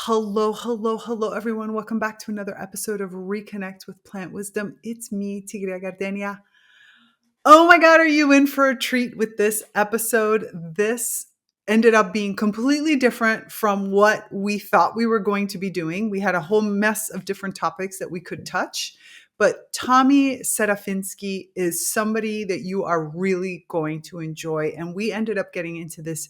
Hello, hello, hello, everyone. Welcome back to another episode of Reconnect with Plant Wisdom. It's me, Tigria Gardenia. Oh my God, are you in for a treat with this episode? This ended up being completely different from what we thought we were going to be doing. We had a whole mess of different topics that we could touch. But Tommy Serafinski is somebody that you are really going to enjoy. And we ended up getting into this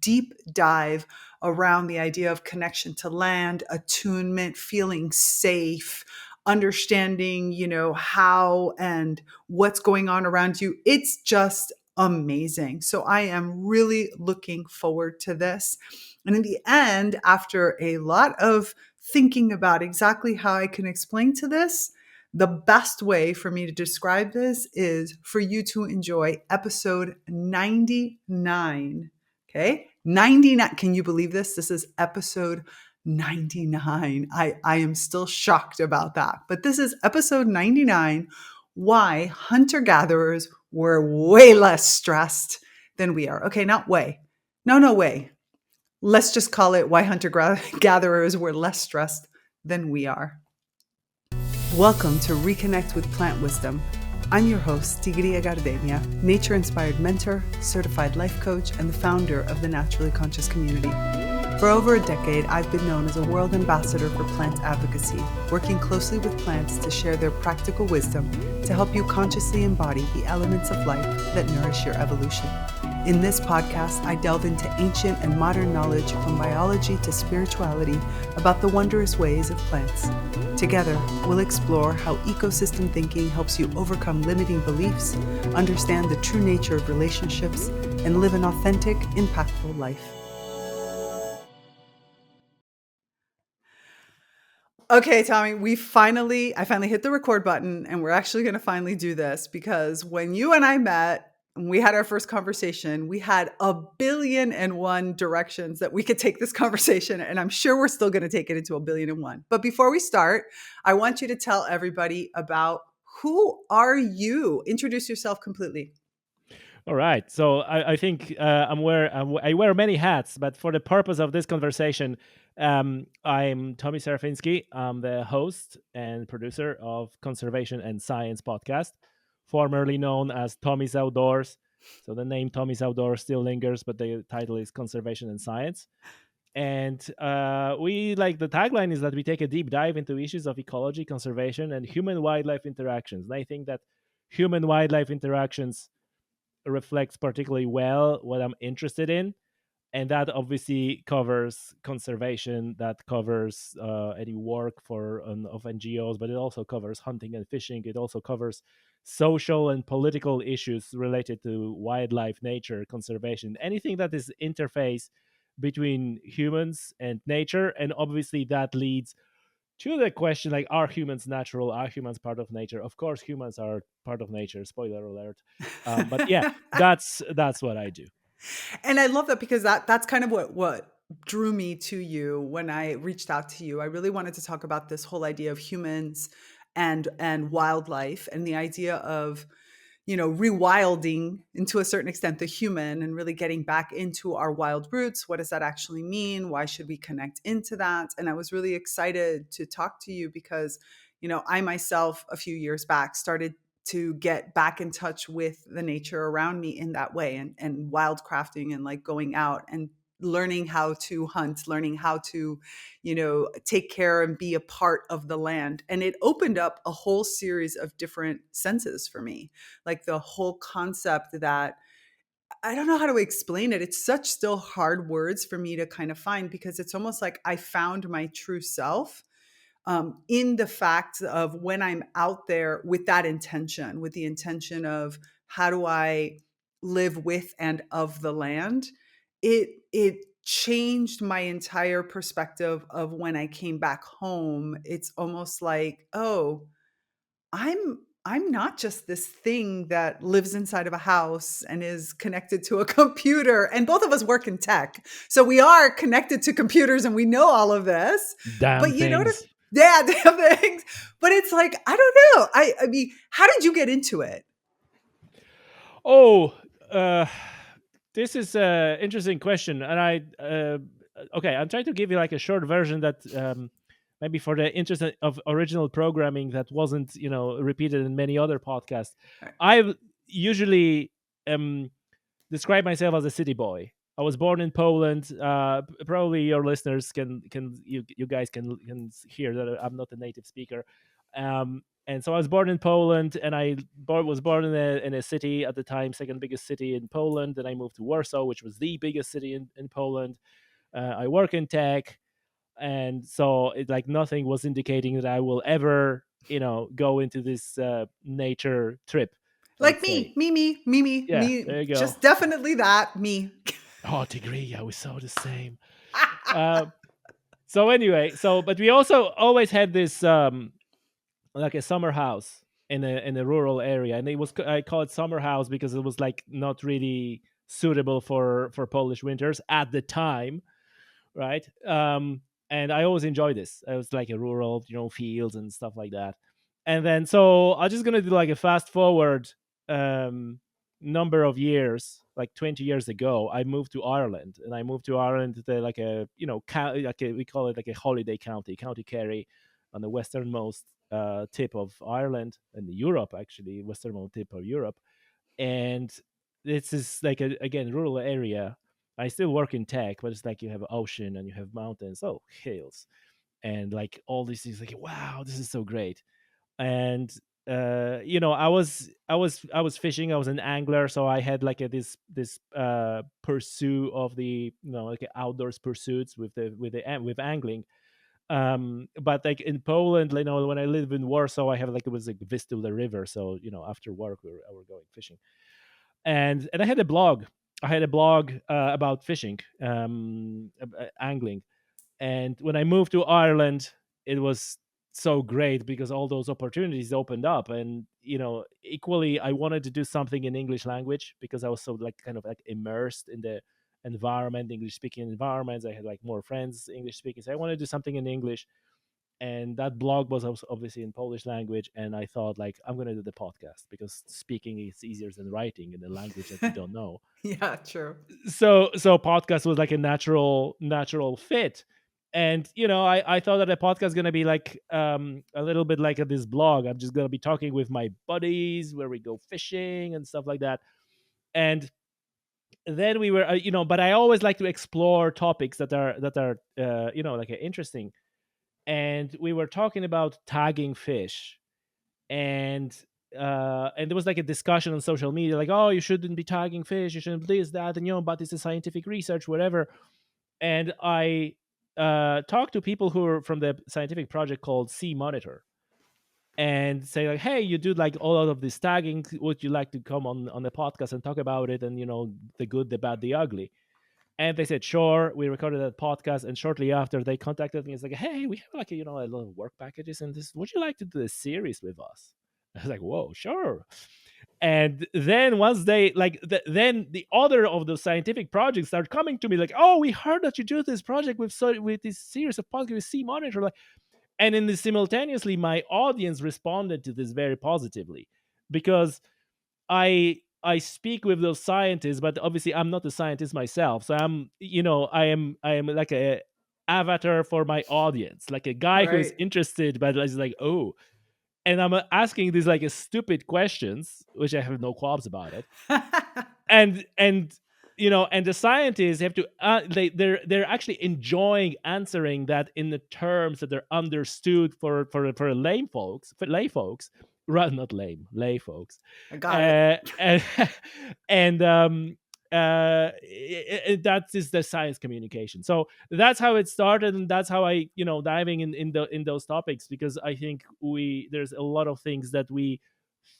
deep dive around the idea of connection to land, attunement, feeling safe, understanding, how and what's going on around you. It's just amazing. So I am really looking forward to this. And in the end, after a lot of thinking about exactly how I can explain to this, the best way for me to describe this is for you to enjoy episode 99. Okay. 99. Can you believe this? This is episode 99. I am still shocked about that. But this is episode 99. Why hunter-gatherers were way less stressed than we are. Okay, not way. No way. Let's just call it why hunter-gatherers were less stressed than we are. Welcome to Reconnect with Plant Wisdom. I'm your host, Tigria Gardenia, nature-inspired mentor, certified life coach, and the founder of the Naturally Conscious community. For over a decade, I've been known as a world ambassador for plant advocacy, working closely with plants to share their practical wisdom to help you consciously embody the elements of life that nourish your evolution. In this podcast, I delve into ancient and modern knowledge from biology to spirituality about the wondrous ways of plants. Together, we'll explore how ecosystem thinking helps you overcome limiting beliefs, understand the true nature of relationships, and live an authentic, impactful life. Okay, Tommy, I finally hit the record button, and we're actually going to finally do this because when you and I met, and we had our first conversation, we had 1,000,000,001 directions that we could take this conversation, and I'm sure we're still going to take it into 1,000,000,001. But before we start, I want you to tell everybody about who are you? Introduce yourself completely. All right. So I think I wear many hats, but for the purpose of this conversation, I'm Tommy Serafinski. I'm the host and producer of Conservation and Science podcast, formerly known as Tommy's Outdoors. So the name Tommy's Outdoors still lingers, but the title is Conservation and Science. And the tagline is that we take a deep dive into issues of ecology, conservation, and human-wildlife interactions. And I think that human-wildlife interactions reflects particularly well what I'm interested in. And that obviously covers conservation, that covers any work of NGOs, but it also covers hunting and fishing. It also covers social and political issues related to wildlife, nature, conservation, anything that is interface between humans and nature. And obviously that leads to the question, like, are humans natural? Are humans part of nature? Of course humans are part of nature, spoiler alert. But yeah, that's what I do. And I love that because that's kind of what drew me to you when I reached out to you. I really wanted to talk about this whole idea of humans and wildlife, and the idea of rewilding into a certain extent the human and really getting back into our wild roots. What does that actually mean? Why should we connect into that? And I was really excited to talk to you because, I myself a few years back started to get back in touch with the nature around me in that way, and wildcrafting and like going out and learning how to hunt, learning how to, take care and be a part of the land. And it opened up a whole series of different senses for me. Like the whole concept that I don't know how to explain it. It's such still hard words for me to kind of find, because it's almost like I found my true self in the fact of when I'm out there with that intention, with the intention of how do I live with and of the land. It changed my entire perspective of when I came back home. It's almost like, oh, I'm not just this thing that lives inside of a house and is connected to a computer. And both of us work in tech. So we are connected to computers and we know all of this. Damn But you notice, things. yeah, damn things. But it's like, I don't know. I mean, how did you get into it? Oh, this is an interesting question, and okay, I'm trying to give you like a short version that maybe for the interest of original programming that wasn't repeated in many other podcasts. Right. I usually um, describe myself as a city boy. I was born in Poland. Probably your listeners you guys can hear that I'm not a native speaker. And so I was born in Poland, and was born in a city at the time, second biggest city in Poland. Then I moved to Warsaw, which was the biggest city in Poland. I work in tech, and so it like nothing was indicating that I will ever go into this nature trip. Like Let's say, yeah, me. there you go. Just definitely that me. Oh, degree, yeah, we saw the same. Uh, so anyway, but we also always had this like a summer house in a rural area, and I call it summer house because it was like not really suitable for Polish winters at the time, right? And I always enjoy this. It was like a rural, fields and stuff like that. And then so I'm just gonna do like a fast forward um, number of years, like 20 years ago. I moved to Ireland, and I moved to Ireland to like a we call it like a holiday county Kerry, on the westernmost tip of Ireland and Europe, actually westernmost tip of Europe. And this is like a again rural area. I still work in tech, but it's like you have ocean and you have mountains, oh hills, and like all these things. Like wow, this is so great. And I was fishing. I was an angler, so I had like this pursuit of the like outdoors pursuits with angling. But like in Poland, when I live in Warsaw, I have like it was like Vistula River, so after work we were going fishing. And I had a blog about fishing, angling. And when I moved to Ireland, it was so great because all those opportunities opened up. And equally I wanted to do something in English language because I was so like kind of like immersed in the environment, English speaking environments. I had like more friends English speaking, so I wanted to do something in English. And that blog was obviously in Polish language, and I thought like I'm going to do the podcast because speaking is easier than writing in a language that you don't know. Yeah, true. So podcast was like a natural fit. And I thought that a podcast is going to be like a little bit like this blog. I'm just going to be talking with my buddies where we go fishing and stuff like that. And then we were but I always like to explore topics that are like interesting. And we were talking about tagging fish. And there was like a discussion on social media, like, oh, you shouldn't be tagging fish, you shouldn't this, that, and but it's a scientific research, whatever. And I talked to people who are from the scientific project called Sea Monitor, and say like, hey, you do like all of this tagging, would you like to come on the podcast and talk about it, and the good, the bad, the ugly? And they said, sure. We recorded that podcast, and shortly after, they contacted me. It's like, hey, we have like a lot of work packages, and this. Would you like to do a series with us? I was like, whoa, sure. And then once they like, then the other of the scientific projects start coming to me like, oh, we heard that you do this project with this series of podcasts with Sea Monitor, like, and in the simultaneously, my audience responded to this very positively because I speak with those scientists, but obviously I'm not a scientist myself. So I am like a avatar for my audience, like a guy who is Right. interested, but is like, oh, and I'm asking these like stupid questions, which I have no qualms about it. And the scientists have to they're actually enjoying answering that in the terms that are understood for lay folks, right? Not lame, lay folks. I got it. And and that is the science communication. So that's how it started, and that's how I diving in those topics, because I think there's a lot of things that we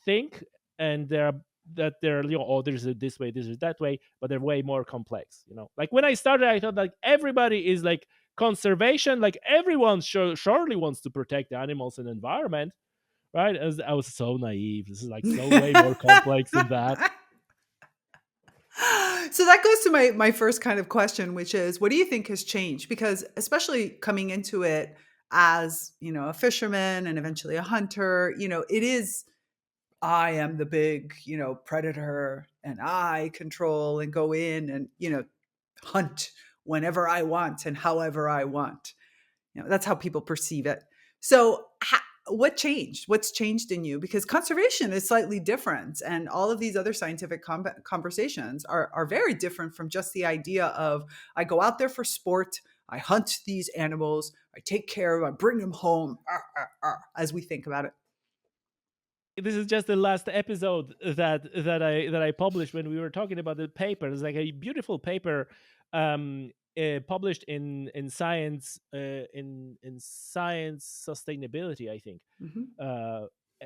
think, and they're oh, there's a this way, this is that way, but they're way more complex. Like when I started, I thought like everybody is like conservation, like everyone surely wants to protect the animals and environment, right? I was so naive. This is like so way more complex than that. So that goes to my first kind of question, which is, what do you think has changed? Because especially coming into it as, a fisherman and eventually a hunter, it is, I am the big, predator, and I control and go in and, hunt whenever I want and however I want. That's how people perceive it. So what changed? What's changed in you? Because conservation is slightly different, and all of these other scientific conversations are very different from just the idea of I go out there for sport, I hunt these animals, I take care of them, I bring them home, as we think about it. This is just the last episode that I published when we were talking about the paper. It's like a beautiful paper published in Science in Science Sustainability, I think. Hmm. Uh,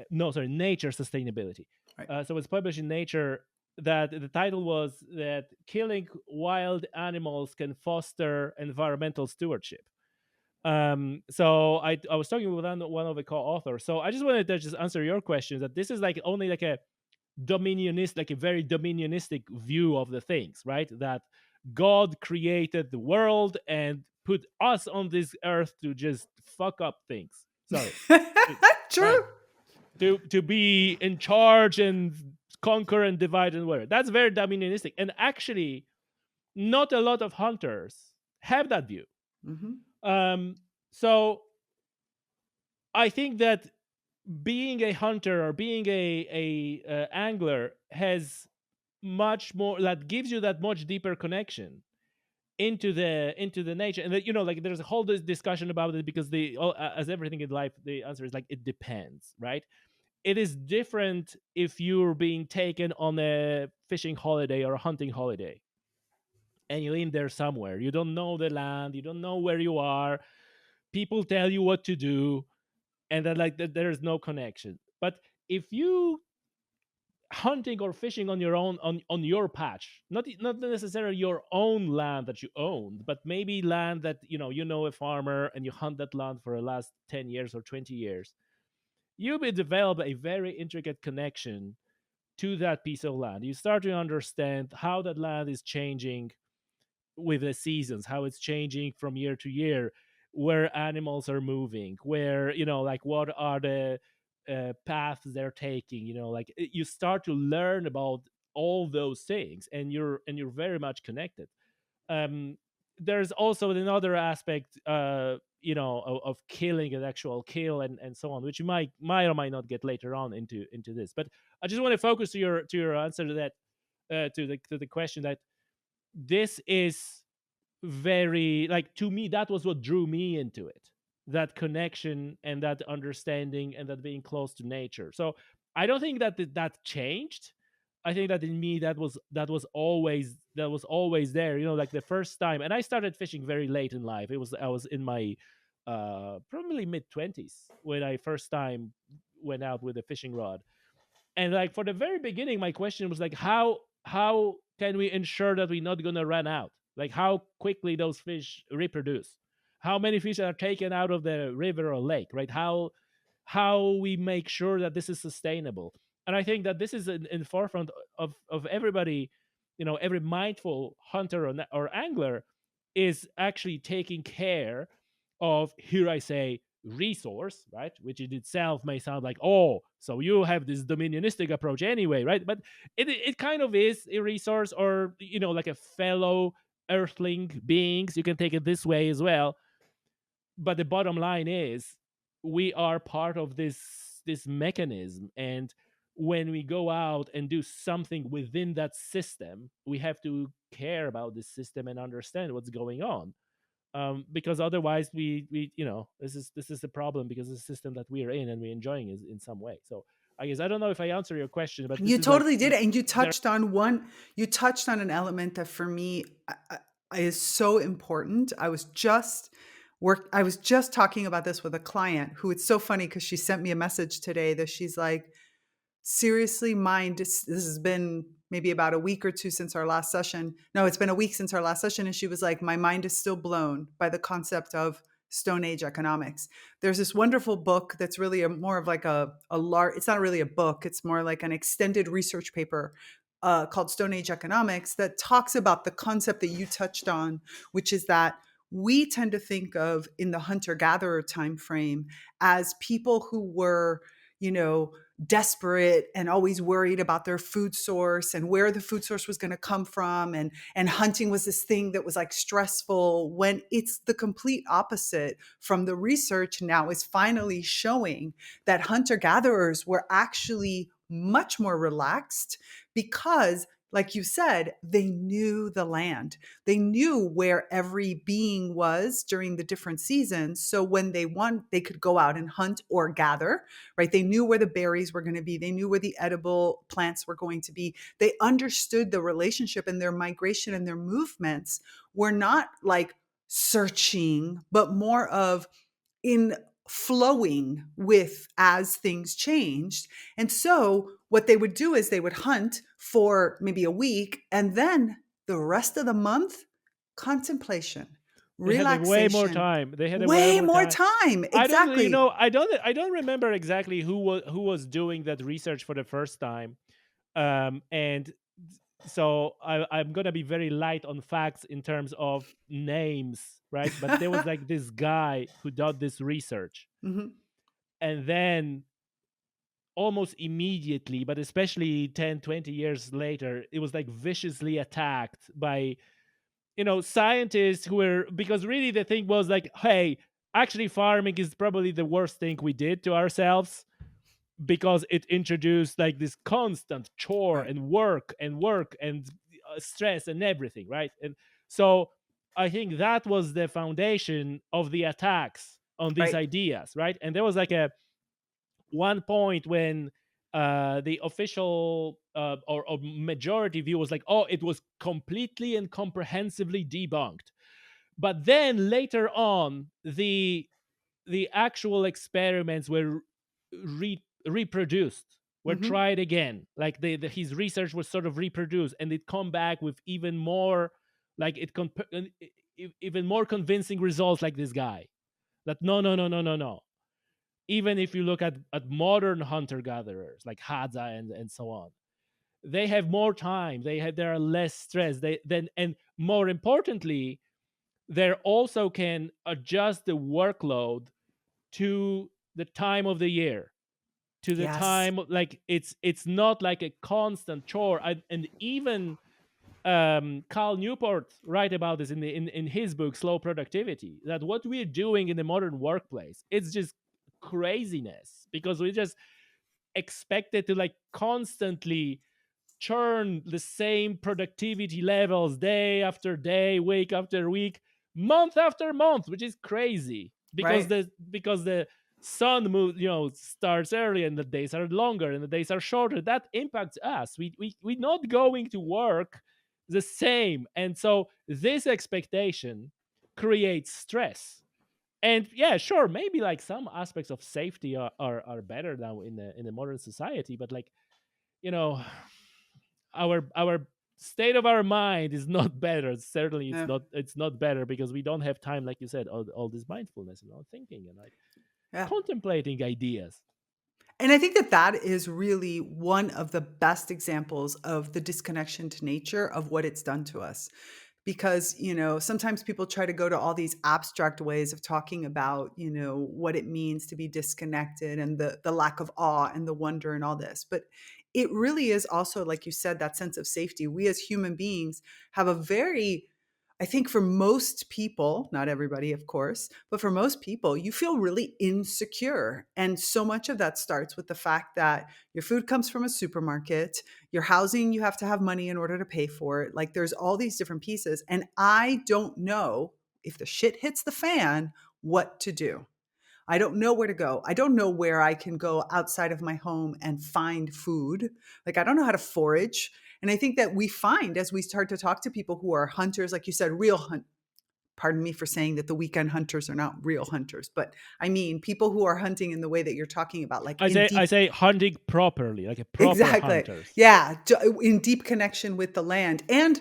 no, sorry, Nature Sustainability. Right. So it's published in Nature. That the title was that killing wild animals can foster environmental stewardship. So I was talking with one of the co-authors. So I just wanted to just answer your question that this is like only like a dominionist, like a very dominionistic view of the things, right? That God created the world and put us on this earth to just fuck up things. Sorry, right? True. To be in charge and conquer and divide and whatever. That's very dominionistic, and actually, not a lot of hunters have that view. Hmm. Um, so I think that being a hunter or being a angler has much more, that gives you that much deeper connection into the nature. And that, like, there's a whole discussion about it, because as everything in life, the answer is like it depends, right? It is different if you're being taken on a fishing holiday or a hunting holiday, and you're in there somewhere, you don't know the land, you don't know where you are, people tell you what to do, and then like there's no connection. But if you hunting or fishing on your own, on your patch, not necessarily your own land that you owned, but maybe land that a farmer, and you hunt that land for the last 10 years or 20 years, you will develop a very intricate connection to that piece of land. You start to understand how that land is changing with the seasons, how it's changing from year to year, where animals are moving, where like what are the paths they're taking. Like you start to learn about all those things, and you're very much connected. um there's also another aspect, of killing, an actual kill, and so on, which you might or might not get later on into this. But I just want to focus to your answer to that, to the question, that this is very, like, to me, that was what drew me into it, that connection and that understanding and that being close to nature. So I don't think that changed. I think that in me, that was always there, like the first time. And I started fishing very late in life. I was in my probably mid 20s when I first time went out with a fishing rod. And like for the very beginning, my question was like, how can we ensure that we're not gonna run out? Like how quickly those fish reproduce, how many fish are taken out of the river or lake, right? How we make sure that this is sustainable. And I think that this is in the forefront of everybody. Every mindful hunter or angler is actually taking care of, here I say, resource, right? Which in itself may sound like, oh, so you have this dominionistic approach anyway, right? But it kind of is a resource, or like a fellow earthling beings. You can take it this way as well. But the bottom line is, we are part of this mechanism, and when we go out and do something within that system, we have to care about this system and understand what's going on. Because otherwise, this is the problem, because the system that we are in and we're enjoying is in some way. So I guess I don't know if I answer your question, but this You is like totally did it. And there. you touched on an element that for me is so important. I was just talking about this with a client who, it's so funny because she sent me a message today that she's like, seriously, mind, this has been maybe about a week or two since our last session. No, it's been a week since our last session. And she was like, my mind is still blown by the concept of Stone Age economics. There's this wonderful book that's really more of like a large, it's not really a book, it's more like an extended research paper called Stone Age Economics, that talks about the concept that you touched on, which is that we tend to think of, in the hunter gatherer time frame, as people who were, you know, desperate and always worried about their food source and where the food source was going to come from, and hunting was this thing that was like stressful, when it's the complete opposite. From the research now is finally showing that hunter gatherers were actually much more relaxed because, like you said, they knew the land. They knew where every being was during the different seasons. So when they want, they could go out and hunt or gather, right? They knew where the berries were going to be. They knew where the edible plants were going to be. They understood the relationship, and their migration and their movements were not like searching, but more of in flowing with as things changed. And so what they would do is they would hunt for maybe a week, and then the rest of the month, contemplation, They had like way more relaxation, time. They had a way way more more time. time. I don't, Exactly. I don't remember exactly who was doing that research for the first time. And so I'm gonna be very light on facts in terms of names, right? But there was like this guy who did this research, Mhm. and then almost immediately, but especially 10, 20 years later, it was like viciously attacked by scientists who were, because really the thing was like, hey, actually farming is probably the worst thing we did to ourselves, because it introduced like this constant chore Right. and work and stress and everything, right? And so I think that was the foundation of the attacks on these Right. ideas, right? And there was like a one point when the official or majority view was like, oh, it was completely and comprehensively debunked. But then later on, the actual experiments were reproduced, were Mhm. tried again. Like his research was sort of reproduced, and it come back with even more, like even more convincing results. Like this guy, that no, no, no, no, no, no. Even if you look at modern hunter gatherers like Hadza and so on, they have more time. There are less stress. And more importantly, they also can adjust the workload to the time of the year, to the Yes. time, like it's not like a constant chore. And even Carl Newport write about this in his book Slow Productivity, that what we're doing in the modern workplace, it's just craziness, because we just expected to like constantly churn the same productivity levels day after day, week after week, month after month, which is crazy, because Right. the sun moves, starts early and the days are longer and the days are shorter. That impacts us. We're not going to work the same. And so this expectation creates stress. And yeah, sure, maybe like some aspects of safety are better now in the modern society, but like, you know our state of our mind is not better. Certainly Yeah. it's not better, because we don't have time, like you said, all this mindfulness and all thinking and like Yeah. contemplating ideas. And I think that that is really one of the best examples of the disconnection to nature, of what it's done to us. Because, sometimes people try to go to all these abstract ways of talking about, what it means to be disconnected, and the lack of awe and the wonder and all this. But it really is also, like you said, that sense of safety. We as human beings have a very, I think for most people, not everybody, of course, but for most people, you feel really insecure. And so much of that starts with the fact that your food comes from a supermarket, your housing, you have to have money in order to pay for it. Like there's all these different pieces. And I don't know, if the shit hits the fan, what to do. I don't know where to go. I don't know where I can go outside of my home and find food. Like, I don't know how to forage. And I think that we find, as we start to talk to people who are hunters, like you said, real hunt. Pardon me for saying that the weekend hunters are not real hunters, but I mean people who are hunting in the way that you're talking about, like I in say I deep. say hunting properly, like a proper Exactly. hunters. Yeah, in deep connection with the land and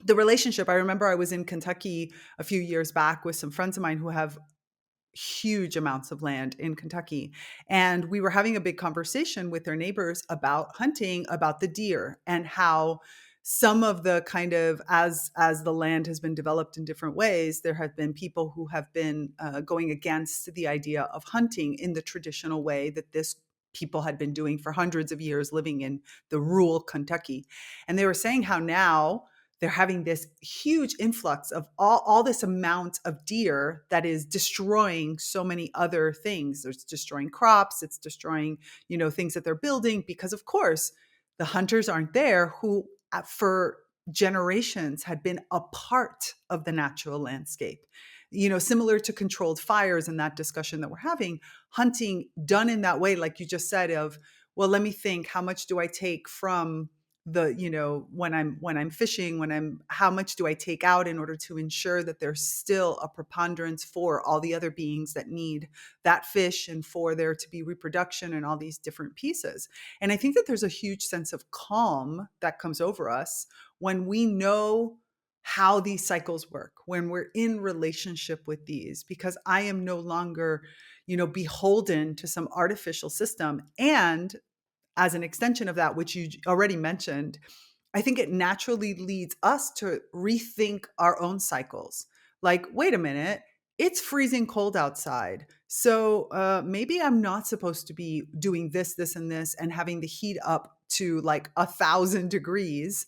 the relationship. I remember I was in Kentucky a few years back with some friends of mine who have huge amounts of land in Kentucky. And we were having a big conversation with their neighbors about hunting, about the deer, and how some of the kind of, as the land has been developed in different ways, there have been people who have been going against the idea of hunting in the traditional way that this people had been doing for hundreds of years living in the rural Kentucky. And they were saying how now they're having this huge influx of all this amount of deer that is destroying so many other things. It's destroying crops, it's destroying, things that they're building, because of course the hunters aren't there who for generations had been a part of the natural landscape. Similar to controlled fires and that discussion that we're having, hunting done in that way, like you just said, of, well, let me think, how much do I take from the, when I'm fishing, how much do I take out in order to ensure that there's still a preponderance for all the other beings that need that fish, and for there to be reproduction and all these different pieces. And I think that there's a huge sense of calm that comes over us when we know how these cycles work, when we're in relationship with these, because I am no longer, beholden to some artificial system. And as an extension of that, which you already mentioned, I think it naturally leads us to rethink our own cycles. Like, wait a minute, it's freezing cold outside. So maybe I'm not supposed to be doing this, and this, and having the heat up to like 1,000 degrees,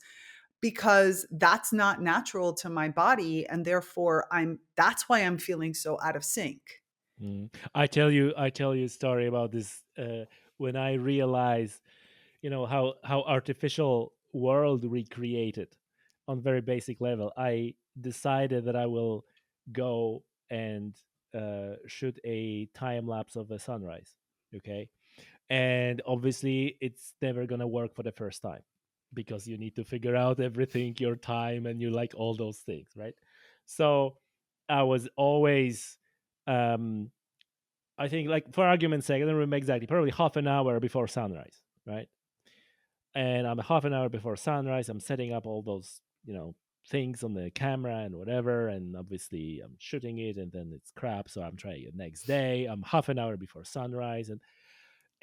because that's not natural to my body. And therefore that's why I'm feeling so out of sync. I tell you a story about this. When I realized, how artificial world we created on very basic level, I decided that I will go and shoot a time lapse of a sunrise. Okay, and obviously it's never gonna work for the first time, because you need to figure out everything, your time, and you like all those things, right? So I was always, um I think, like, for argument's sake, I don't remember exactly, probably half an hour before sunrise, right? And I'm half an hour before sunrise, I'm setting up all those, things on the camera and whatever, and obviously I'm shooting it, and then it's crap, so I'm trying it next day. I'm half an hour before sunrise,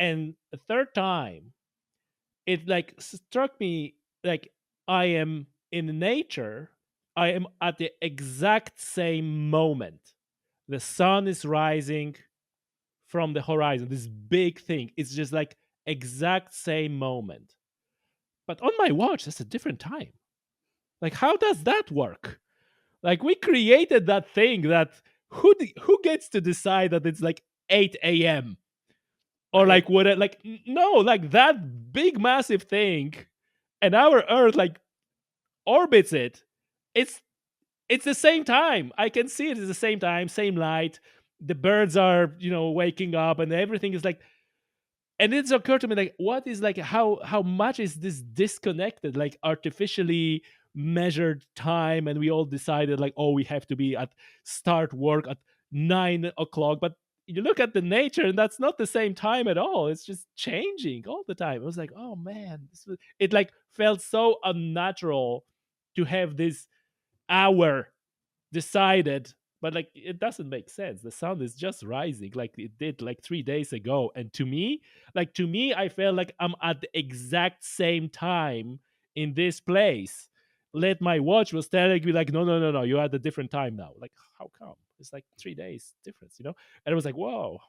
and the third time, it like struck me, like, I am in nature, I am at the exact same moment. The sun is rising from the horizon, this big thing. It's just like exact same moment. But on my watch, that's a different time. Like, how does that work? Like, we created that thing that who gets to decide that it's like 8 a.m. or Right. like what? Like, no, like that big massive thing, and our Earth like orbits it. It's it's the same time. I can see it is the same time, same light. The birds are, waking up, and everything is like. And it's occurred to me, like, what is, like, how much is this disconnected, like artificially measured time, and we all decided, like, oh, we have to be at start work at 9 o'clock, but you look at the nature, and that's not the same time at all. It's just changing all the time. It was like, oh man, it like felt so unnatural to have this hour decided, but like it doesn't make sense. The sun is just rising like it did like 3 days ago, and to me I felt like I'm at the exact same time in this place. Let my watch was telling me like, no, no, no, no, you're at a different time now. Like, how come? It's like 3 days difference, and it was like, whoa.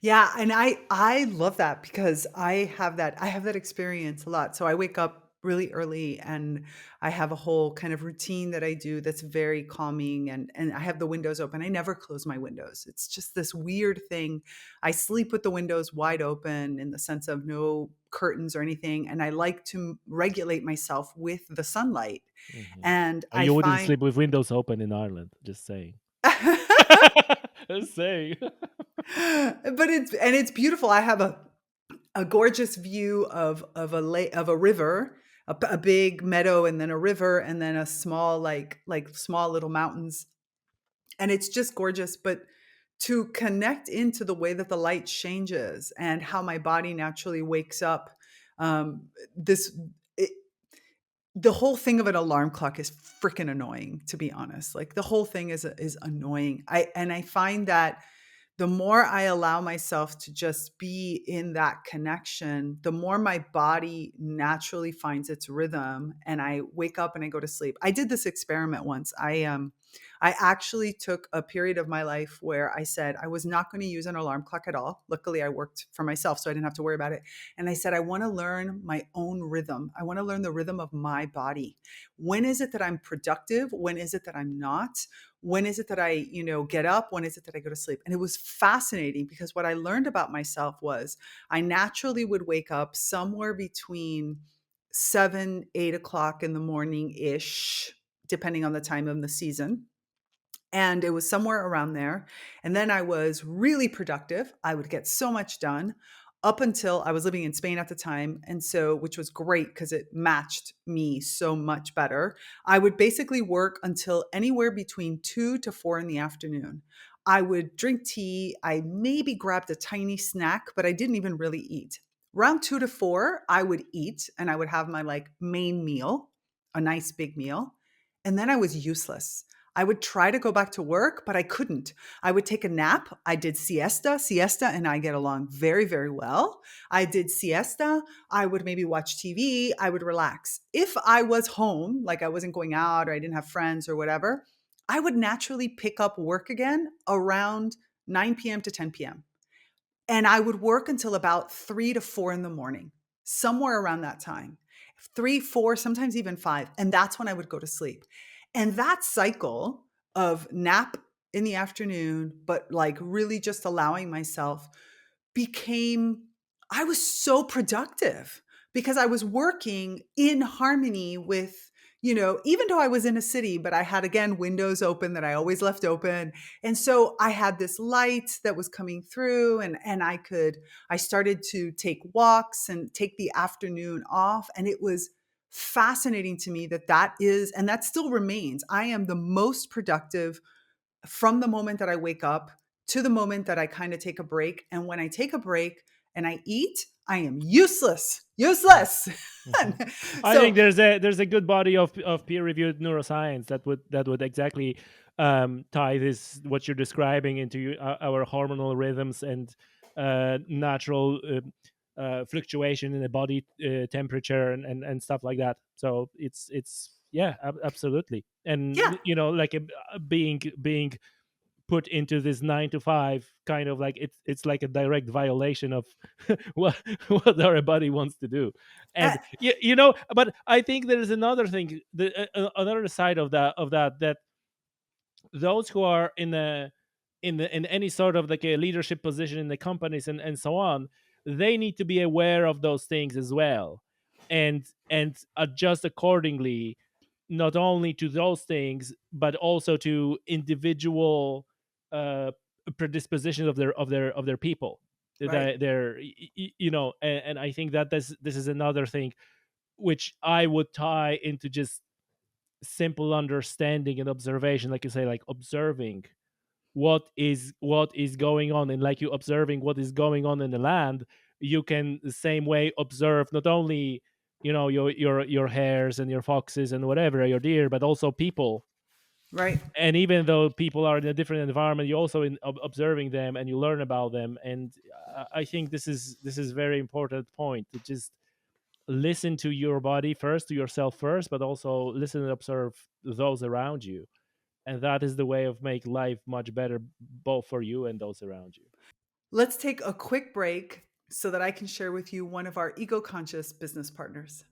Yeah, and I love that, because I have that experience a lot. So I wake up really early, and I have a whole kind of routine that I do that's very calming, and I have the windows open. I never close my windows. It's just this weird thing. I sleep with the windows wide open, in the sense of no curtains or anything, and I like to regulate myself with the sunlight. Hmm. And I You wouldn't find sleep with windows open in Ireland, just saying. Just saying. but it's beautiful. I have a gorgeous view of of a river, a big meadow, and then a river, and then a small, like small little mountains, and it's just gorgeous. But to connect into the way that the light changes and how my body naturally wakes up, this it, the whole thing of an alarm clock is freaking annoying, to be honest. Like, the whole thing is annoying. I find that the more I allow myself to just be in that connection, the more my body naturally finds its rhythm, and I wake up and I go to sleep. I did this experiment once. I actually took a period of my life where I said I was not going to use an alarm clock at all. Luckily, I worked for myself, so I didn't have to worry about it. And I said, I want to learn my own rhythm. I want to learn the rhythm of my body. When is it that I'm productive? When is it that I'm not? When is it that I, get up? When is it that I go to sleep? And it was fascinating because what I learned about myself was I naturally would wake up somewhere between 7, 8 o'clock in the morning ish, depending on the time of the season. And it was somewhere around there. And then I was really productive. I would get so much done up until I was living in Spain at the time. And so, which was great because it matched me so much better. I would basically work until anywhere between 2 to 4 in the afternoon. I would drink tea. I maybe grabbed a tiny snack, but I didn't even really eat. Around 2 to 4, I would eat and I would have my like main meal, a nice big meal. And then I was useless. I would try to go back to work, but I couldn't. I would take a nap. I did siesta, and I get along very, very well. I did siesta. I would maybe watch TV. I would relax. If I was home, like I wasn't going out or I didn't have friends or whatever, I would naturally pick up work again around 9 p.m. to 10 p.m. And I would work until about 3 to 4 in the morning, somewhere around that time. 3, 4, sometimes even 5. And that's when I would go to sleep. And that cycle of nap in the afternoon, but like really just allowing myself became, I was so productive because I was working in harmony with, even though I was in a city, but I had again windows open that I always left open. And so I had this light that was coming through and I started to take walks and take the afternoon off. And it was fascinating to me that is, and that still remains. I am the most productive from the moment that I wake up to the moment that I kind of take a break. And when I take a break and I eat, I am useless, useless. Mhm. I So think there's a good body of peer reviewed neuroscience that would exactly tie this what you're describing into our hormonal rhythms and natural fluctuation in the body temperature and stuff like that. So it's yeah, absolutely. yeah, And like being put into this 9 to 5 kind of like it's like a direct violation of what what our body wants to do. uh, And but I think there is another thing, another side of that those who are in any sort of like a leadership position in the companies and so on, they need to be aware of those things as well, and adjust accordingly, not only to those things but also to individual uh predispositions of their people. right. And I think that this is another thing which I would tie into just simple understanding and observation, like you say, like observing what is going on, and like you observing what is going on in the land, you can the same way observe not only your hares and your foxes and whatever, your deer, but also people. Right. And even though people are in a different environment, you also observing them and you learn about them. And I think this is very important point, to just listen to your body first, to yourself first, but also listen and observe those around you. And that is the way of make life much better, both for you and those around you. Let's take a quick break so that I can share with you one of our ego conscious business partners.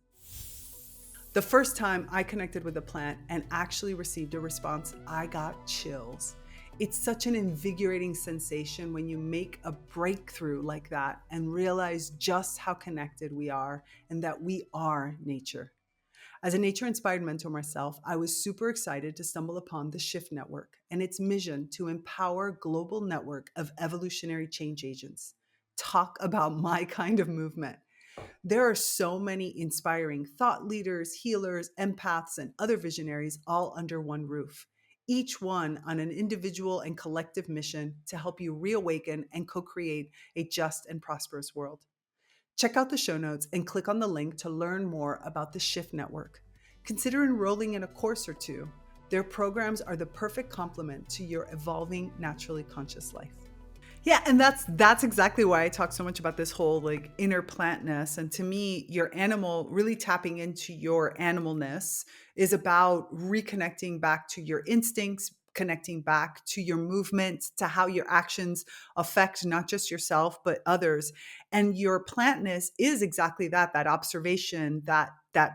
The first time I connected with a plant and actually received a response, I got chills. It's such an invigorating sensation when you make a breakthrough like that and realize just how connected we are and that we are nature. As a nature inspired mentor myself, I was super excited to stumble upon the Shift Network and its mission to empower a global network of evolutionary change agents. Talk about my kind of movement. There are so many inspiring thought leaders, healers, empaths, and other visionaries all under one roof, each one on an individual and collective mission to help you reawaken and co create a just and prosperous world. Check out the show notes and click on the link to learn more about the Shift Network. Consider enrolling in a course or two. Their programs are the perfect complement to your evolving naturally conscious life. Yeah, and that's exactly why I talk so much about this whole like inner plantness. And to me, your animal really tapping into your animalness is about reconnecting back to your instincts, connecting back to your movement, to how your actions affect not just yourself but others. And your plantness is exactly that, that observation, that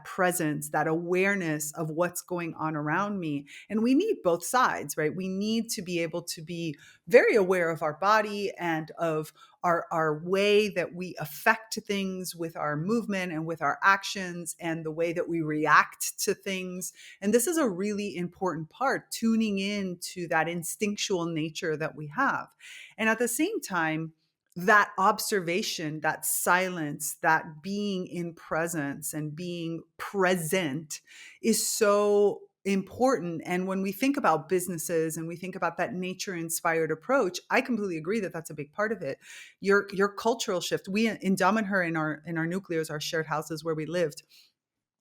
presence, that awareness of what's going on around me. And we need both sides, right? We need to be able to be very aware of our body and of our way that we affect things with our movement and with our actions and the way that we react to things. And this is a really important part, tuning in to that instinctual nature that we have. And at the same time, that observation, that silence, that being in presence and being present is so important. And when we think about businesses and we think about that nature inspired approach, I completely agree that that's a big part of it. Your cultural shift. We in Damanhur, in our nuclears, our shared houses where we live,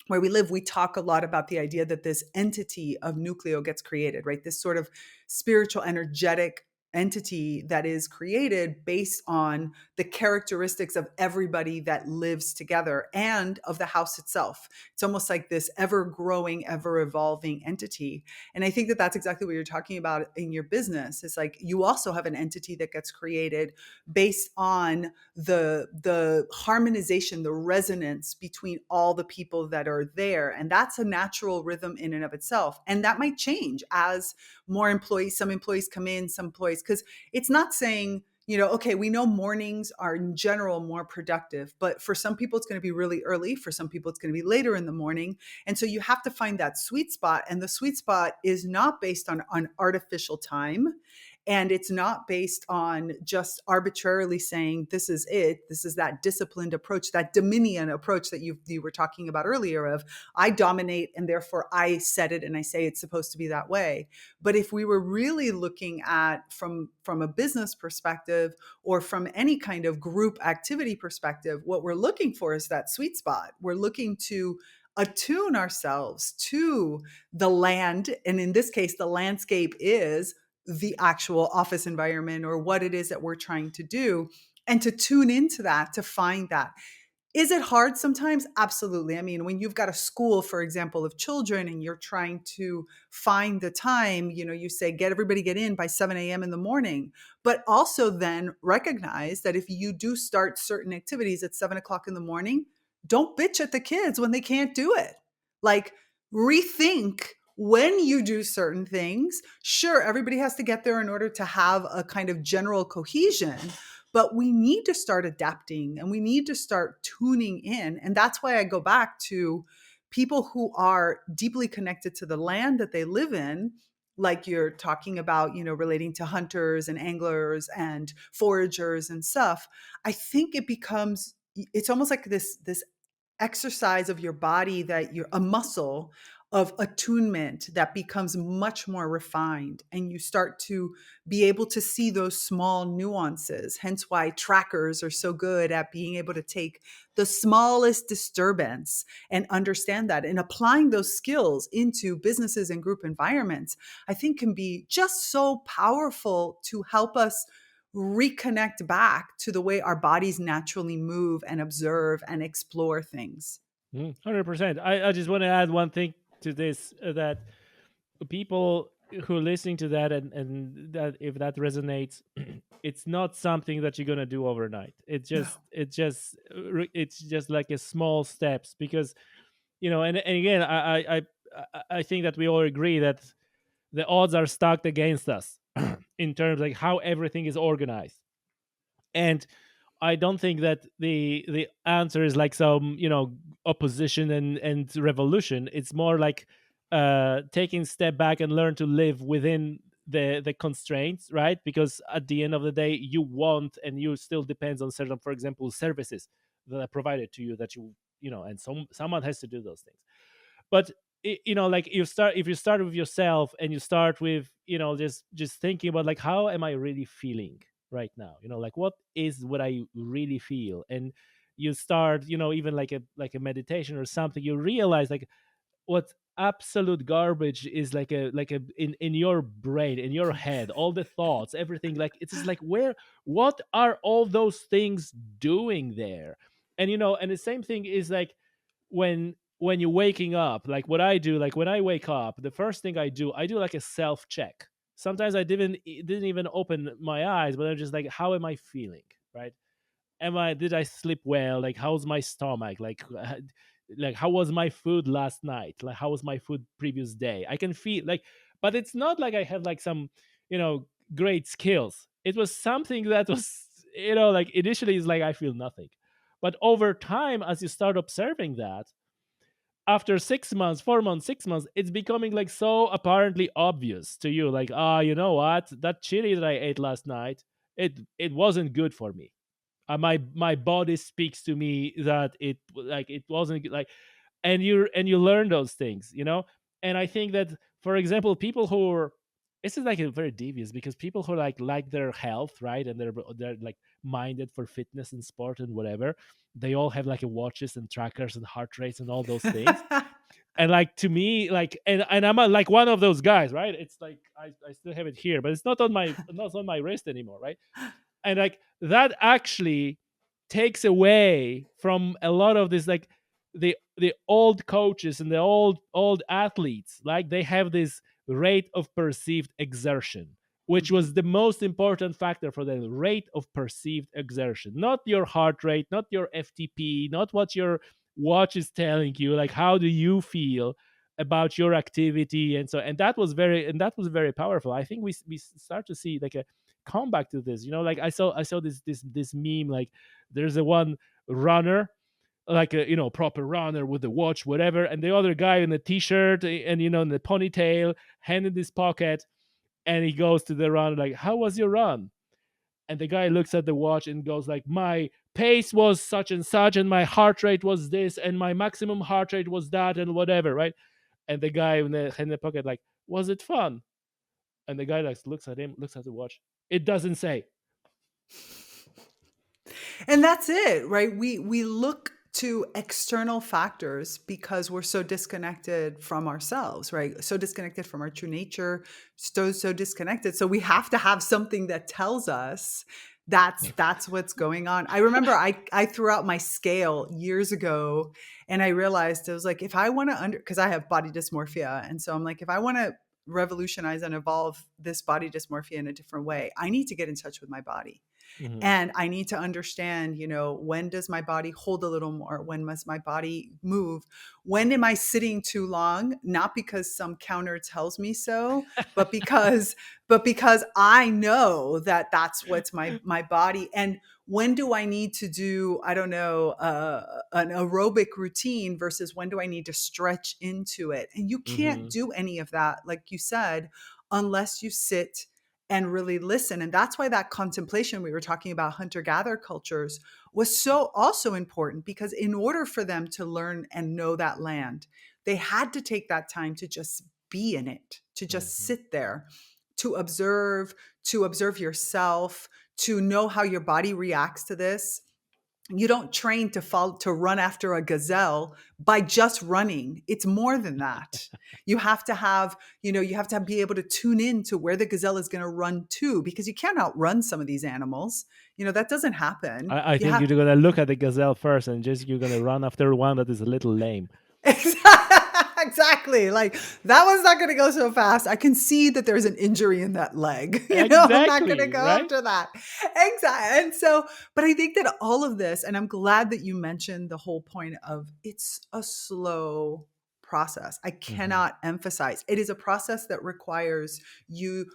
we talk a lot about the idea that this entity of nucleo gets created, right? This sort of spiritual, energetic entity that is created based on the characteristics of everybody that lives together and of the house itself. It's almost like this ever growing, ever evolving entity. And I think that that's exactly what you're talking about in your business. It's like you also have an entity that gets created based on the harmonization, the resonance between all the people that are there. And that's a natural rhythm in and of itself. And that might change as more employees, some employees come in, some employees, because it's not saying, okay, we know mornings are in general more productive, but for some people it's going to be really early. For some people it's going to be later in the morning. And so you have to find that sweet spot. And the sweet spot is not based on artificial time. And it's not based on just arbitrarily saying, this is it. This is that disciplined approach, that dominion approach that you were talking about earlier of I dominate and therefore I set it and I say it's supposed to be that way. But if we were really looking at from a business perspective or from any kind of group activity perspective, what we're looking for is that sweet spot. We're looking to attune ourselves to the land. And in this case, the landscape is the actual office environment or what it is that we're trying to do, and to tune into that, to find that. Is it hard sometimes? Absolutely. I mean, when you've got a school, for example, of children and you're trying to find the time, you say, get in by 7 a.m. in the morning. But also then recognize that if you do start certain activities at 7 o'clock in the morning, don't bitch at the kids when they can't do it. Like, rethink when you do certain things. Sure, everybody has to get there in order to have a kind of general cohesion, but we need to start adapting and we need to start tuning in. And that's why I go back to people who are deeply connected to the land that they live in, like you're talking about, relating to hunters and anglers and foragers and stuff. I think it's almost like this exercise of your body, that you're a muscle of attunement that becomes much more refined, and you start to be able to see those small nuances. Hence why trackers are so good at being able to take the smallest disturbance and understand that, and applying those skills into businesses and group environments, I think can be just so powerful to help us reconnect back to the way our bodies naturally move and observe and explore things. 100%. I just want to add one thing to this, that people who are listening to that, and that if that resonates, it's not something that you're going to do overnight. No. It's just like a small steps, because and again, I think that we all agree that the odds are stacked against us in terms like how everything is organized. And I don't think that the answer is like some opposition and revolution. It's more like taking a step back and learn to live within the constraints, right? Because at the end of the day, you want, and you still depends on certain, for example, services that are provided to you, that and someone has to do those things. But like if you start with yourself, and you start with just thinking about like, how am I really feeling right now, like what is what I really feel, and you start even like a meditation or something, you realize like what absolute garbage is like a in your brain, in your head, all the thoughts, everything, like it's just like, where, what are all those things doing there? And and the same thing is like when you're waking up, like what I do, like when I wake up, the first thing I do like a self check. Sometimes I didn't even open my eyes, but I'm just like, how am I feeling, right? Am I Did I sleep well? Like, how's my stomach? Like how was my food last night? Like how was my food previous day? I can feel like, but it's not like I have like some you know great skills. It was something that was like initially it's like I feel nothing, but over time, as you start observing that, after 6 months, 4 months, 6 months, it's becoming like so apparently obvious to you, like, you know what, that chili that I ate last night, it wasn't good for me. My body speaks to me that it wasn't like, and you learn those things, and I think that, for example, people who are, this is like a very devious, because people who like their health, right, and they're like minded for fitness and sport and whatever, they all have like a watches and trackers and heart rates and all those things. And like, to me, like, and I'm like one of those guys, right? It's like I still have it here, but it's not on my wrist anymore, right? And like that actually takes away from a lot of this, like the old coaches and the old athletes, like they have this rate of perceived exertion, which Mhm. was the most important factor for them. Rate of perceived exertion, not your heart rate, not your FTP, not what your watch is telling you, like how do you feel about your activity. And that was very powerful. I think we start to see like a comeback to this, like I saw this meme, like there's a one runner, like a proper runner with the watch, whatever, and the other guy in the t-shirt and in the ponytail, hand in his pocket, and he goes to the run, like, how was your run? And the guy looks at the watch and goes like, my pace was such and such, and my heart rate was this, and my maximum heart rate was that, and whatever, right? And the guy in the pocket, like, was it fun? And the guy like looks at him, looks at the watch. It doesn't say. And that's it, right? We look to external factors because we're so disconnected from ourselves, right? So disconnected from our true nature, so disconnected. So we have to have something that tells us that's what's going on. I remember I threw out my scale years ago, and I realized it was like, if I want to because I have body dysmorphia, and so I'm like, if I want to revolutionize and evolve this body dysmorphia in a different way, I need to get in touch with my body. Hmm. And I need to understand, when does my body hold a little more? When must my body move? When am I sitting too long? Not because some counter tells me so, but because I know that that's what's my body. And when do I need to do, I don't know, an aerobic routine versus when do I need to stretch into it? And you can't Hmm. do any of that, like you said, unless you sit and really listen. And that's why that contemplation we were talking about, hunter gatherer cultures, was so also important, because in order for them to learn and know that land, they had to take that time to just be in it, to just Hmm. sit there, to observe yourself, to know how your body reacts to this. You don't train to run after a gazelle by just running. It's more than that. You have to have, you have to be able to tune in to where the gazelle is going to run to, because you can't outrun some of these animals. That doesn't happen. I You think have you're gonna look at the gazelle first, and just you're gonna run after one that is a little lame. Exactly. Like, that one's not going to go so fast. I can see that there's an injury in that leg. I'm not going to Exactly, go right? after that. Exactly. And so, but I think that all of this, and I'm glad that you mentioned the whole point of, it's a slow process. I Hmm. cannot emphasize it is a process that requires you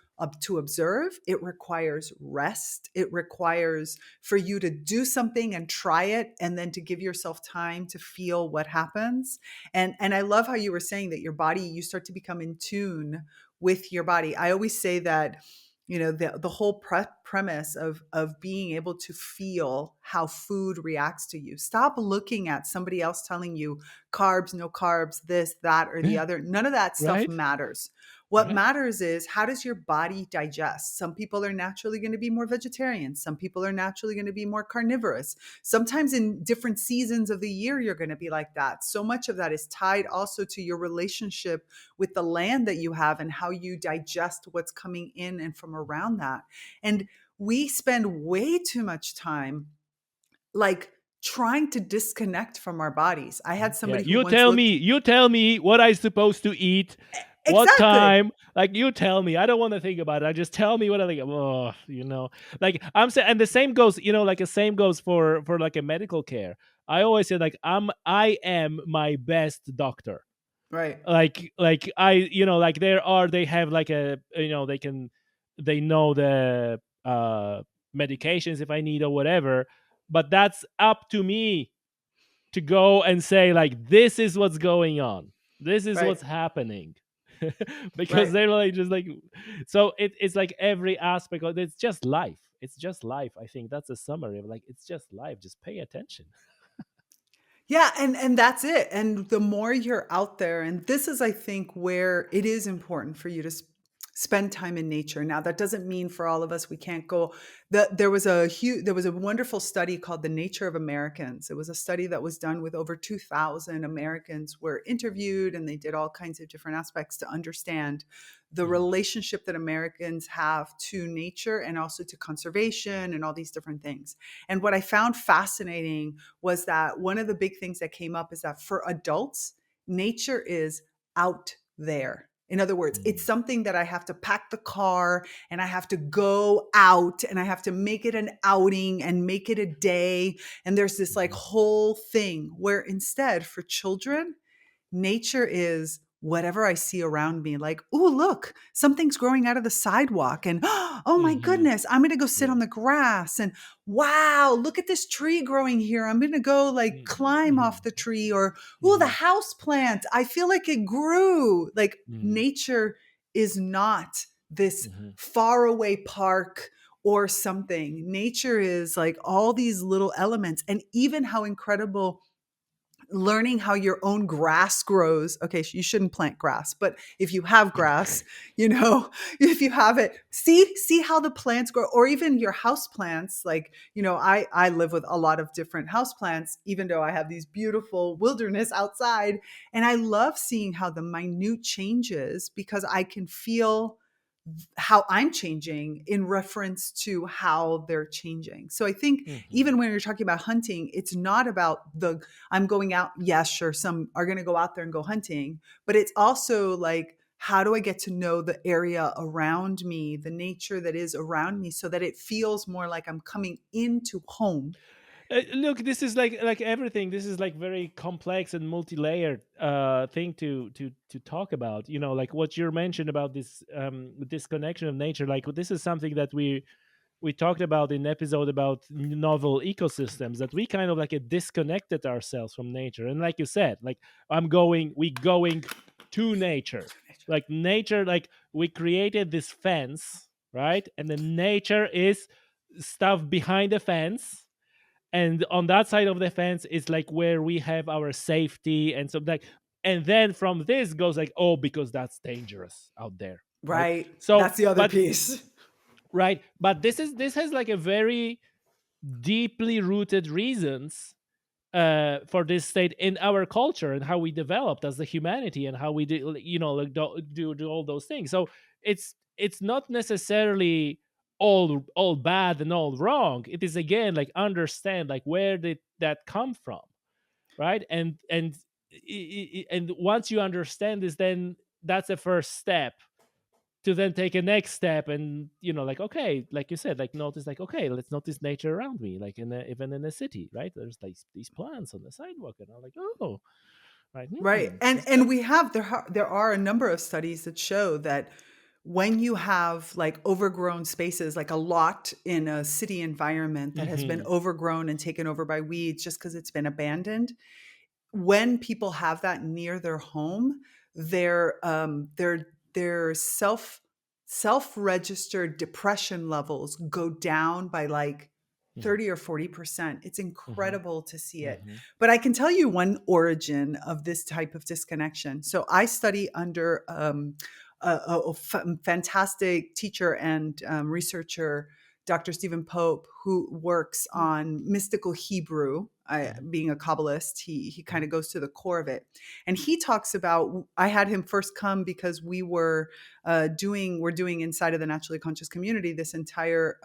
to observe. It requires rest. It requires for you to do something and try it, and then to give yourself time to feel what happens. And I love how you were saying that your body, you start to become in tune with your body. I always say that, the whole premise of being able to feel how food reacts to you. Stop looking at somebody else telling you carbs, no carbs, this, that, or the other. None of that stuff Right? matters. What Right. matters is, how does your body digest? Some people are naturally going to be more vegetarian. Some people are naturally going to be more carnivorous. Sometimes in different seasons of the year, you're going to be like that. So much of that is tied also to your relationship with the land that you have and how you digest what's coming in and from around that. And we spend way too much time like trying to disconnect from our bodies. I had Yeah, somebody who once looked. you tell me what I supposed to eat, what Exactly. time. Like, you tell me. I don't want to think about it. I just tell me what I think. Oh, like I'm saying, and the same goes, like the same goes for like a medical care. I always say, like, I am my best doctor. Right. Like I, like they have like a, they know the medications if I need or whatever, but that's up to me to go and say, like, this is what's going on, this is Right. what's happening. Because Right. they're like, just like, so it's like every aspect of it's just life, it's just life. I think that's a summary of, like, it's just life, just pay attention. Yeah, and that's it. And the more you're out there, and this is, I think, where it is important for you to spend time in nature. Now, that doesn't mean for all of us we can't go. There was a wonderful study called The Nature of Americans. It was a study that was done with over 2,000 Americans were interviewed, and they did all kinds of different aspects to understand the Mhm. relationship that Americans have to nature and also to conservation and all these different things. And what I found fascinating was that one of the big things that came up is that for adults, nature is out there. In other words, it's Mm. something that I have to pack the car and I have to go out and I have to make it an outing and make it a day. And there's this like Mhm. whole thing where instead for children, nature is whatever I see around me. Like, oh, look, something's growing out of the sidewalk. And oh my Mhm. goodness, I'm going to go sit Yeah. on the grass. And wow, look at this tree growing here. I'm going to go like climb Mhm. off the tree. Or, oh, the Mhm. house plant. I feel like it grew. Like Mhm. nature is not this Mhm. far away park or something. Nature is like all these little elements, and even how incredible learning how your own grass grows. Okay, you shouldn't plant grass, but if you have grass, if you have it, see how the plants grow, or even your house plants. Like, I live with a lot of different house plants, even though I have these beautiful wilderness outside, and I love seeing how the minute changes because I can feel how I'm changing in reference to how they're changing. So I think Mhm. even when you're talking about hunting, it's not about I'm going out. Yes, sure, some are going to go out there and go hunting, but it's also like, how do I get to know the area around me, the nature that is around me, so that it feels more like I'm coming into home. Look, this is like everything. This is like very complex and multi-layered thing to talk about. Like what you mentioned about this disconnection of nature. Like, this is something that we talked about in episode about novel ecosystems, that we kind of like disconnected ourselves from nature. And like you said, like, we going to nature. Like nature, like we created this fence, right? And then nature is stuff behind the fence, and on that side of the fence is like where we have our safety. And so, like, and then from this goes like, oh, because that's dangerous out there, right? Right, So, that's the other piece. but this has like a very deeply rooted reasons for this state in our culture and how we developed as the humanity, and how we do, like, do all those things. So it's not necessarily all bad and all wrong. It is, again, like, understand, like, where did that come from, right? And once you understand this, then that's the first step to then take a next step. And, like, okay, like you said, like, notice, like, okay, let's notice nature around me, like, even in a city, right? There's like these plants on the sidewalk, and I'm like, oh, right. Right. And we have there are a number of studies that show that when you have like overgrown spaces, like a lot in a city environment that has been Mm-hmm. overgrown and taken over by weeds just because it's been abandoned, when people have that near their home, their self-registered depression levels go down by like Mm-hmm. 30 or 40%. It's Mm-hmm. incredible to see it. Mm-hmm. But I can tell you one origin of this type of disconnection. So I study under fantastic teacher and researcher, Dr. Stephen Pope, who works on mystical Hebrew. Being a Kabbalist, he kind of goes to the core of it. And he talks about, I had him first come because we're doing inside of the Naturally Conscious community this entire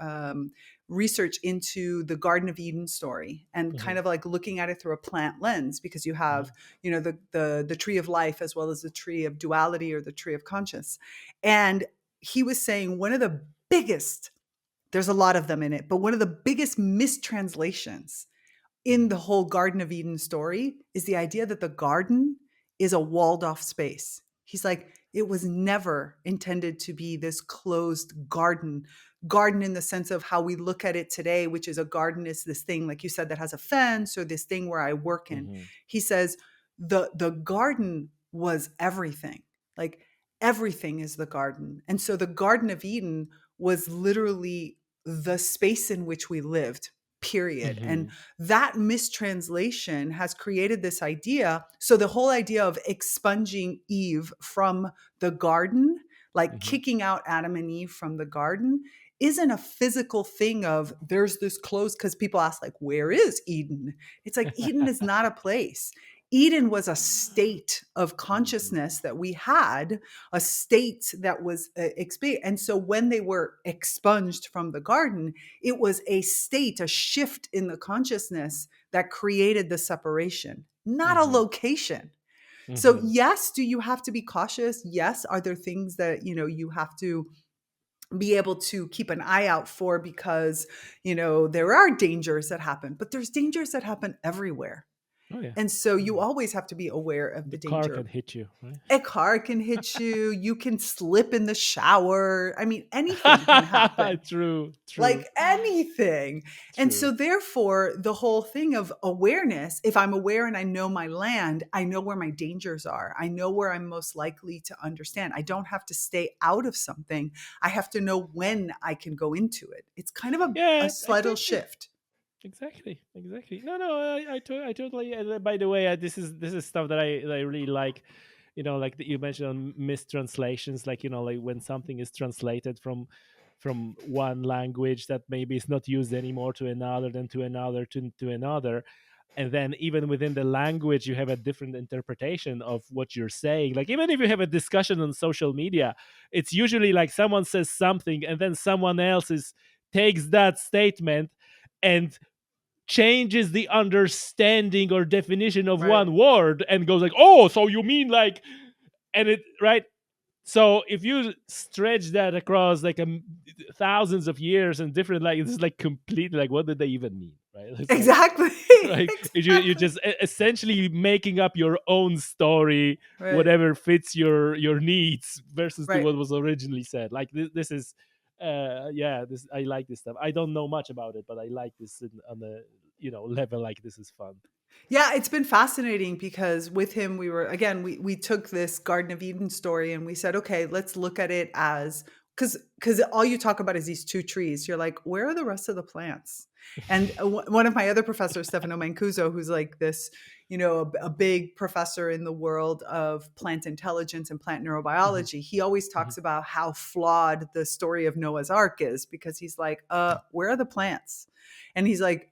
research into the Garden of Eden story, and kind of like looking at it through a plant lens, because you have, the tree of life as well as the tree of duality, or the tree of conscious. And he was saying one of the biggest, there's a lot of them in it, but one of the biggest mistranslations in the whole Garden of Eden story is the idea that the garden is a walled off space. He's like, it was never intended to be this closed garden in the sense of how we look at it today, which is a garden is this thing, like you said, that has a fence, or this thing where I work in. He says the garden was everything. Like, everything is the garden. And so the Garden of Eden was literally the space in which we lived, period. And that mistranslation has created this idea. So the whole idea of expunging Eve from the garden, like kicking out Adam and Eve from the garden, isn't a physical thing of there's this closed, because people ask, like, where is Eden? It's like, Eden is not a place. Eden was a state of consciousness that we had, a state that was experienced. And so when they were expunged from the garden, it was a state, a shift in the consciousness that created the separation, not a location. So yes, do you have to be cautious? Yes. Are there things that, you have to be able to keep an eye out for, because, there are dangers that happen, but there's dangers that happen everywhere. Oh yeah. And so you always have to be aware of the danger. Car can hit you, right? A car can hit you. You can slip in the shower. I mean, anything can happen. True. Like anything. True. And so therefore, the whole thing of awareness, if I'm aware and I know my land, I know where my dangers are. I know where I'm most likely to understand. I don't have to stay out of something. I have to know when I can go into it. It's kind of a subtle shift. Exactly. No, I totally. By the way, this is stuff that I really like. Like that you mentioned on mistranslations, like like when something is translated from one language that maybe is not used anymore to another, then to another, to another, and then even within the language you have a different interpretation of what you're saying. Like, even if you have a discussion on social media, it's usually like someone says something and then someone else takes that statement and changes the understanding or definition of one word and goes like, oh, so you mean like, and it, right? So if you stretch that across like thousands of years and different, like, it's like completely like, what did they even mean, right? It's exactly. Like you're just essentially making up your own story, whatever fits your needs versus to what was originally said. Like this is this, I like this stuff. I don't know much about it, but I like this on the level. Like, this is fun. Yeah, it's been fascinating, because with him, we took this Garden of Eden story and we said, okay, let's look at it as, because all you talk about is these two trees. You're like, where are the rest of the plants? And one of my other professors, Stefano Mancuso, who's like this, a big professor in the world of plant intelligence and plant neurobiology, he always talks about how flawed the story of Noah's Ark is, because he's like, where are the plants? And he's like,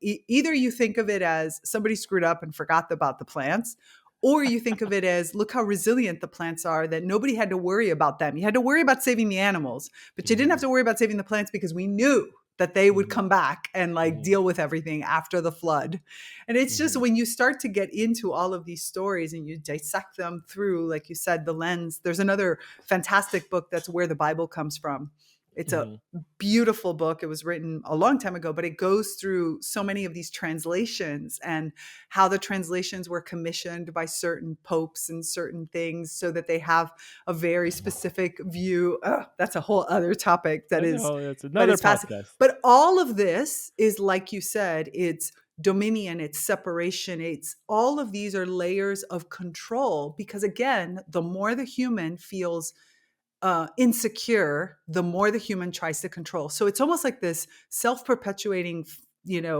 either you think of it as somebody screwed up and forgot about the plants, or you think of it as, look how resilient the plants are, that nobody had to worry about them. You had to worry about saving the animals, but you didn't have to worry about saving the plants, because we knew that they would come back and like deal with everything after the flood. And it's just, when you start to get into all of these stories and you dissect them through, like you said, the lens. There's another fantastic book that's Where the Bible Comes From. It's a beautiful book. It was written a long time ago, but it goes through so many of these translations and how the translations were commissioned by certain popes and certain things, so that they have a very specific view. That's a whole other topic. That's another podcast. But all of this is, like you said, it's dominion, it's separation, it's all of these are layers of control, because again, the more the human feels insecure, the more the human tries to control. So it's almost like this self-perpetuating,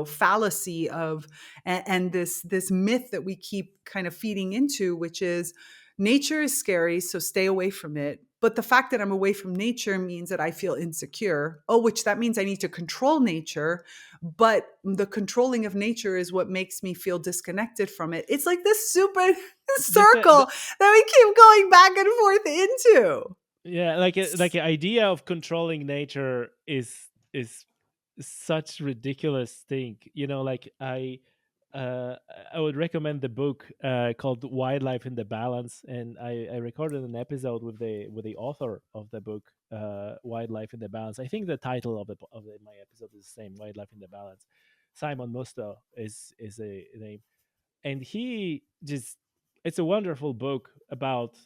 fallacy of, and this myth that we keep kind of feeding into, which is, Nature is scary, so stay away from it. But the fact that I'm away from nature means that I feel insecure. Oh, which that means I need to control nature. But the controlling of nature is what makes me feel disconnected from it. It's like this super Just circle that we keep going back and forth into. yeah, like an idea of controlling nature is such ridiculous thing. Like uh I would recommend the book called Wildlife in the Balance, and I recorded an episode with the author of the book, Wildlife in the Balance. I think the title of my episode is the same, Wildlife in the Balance. Simon Musto is a name, and he just it's a wonderful book about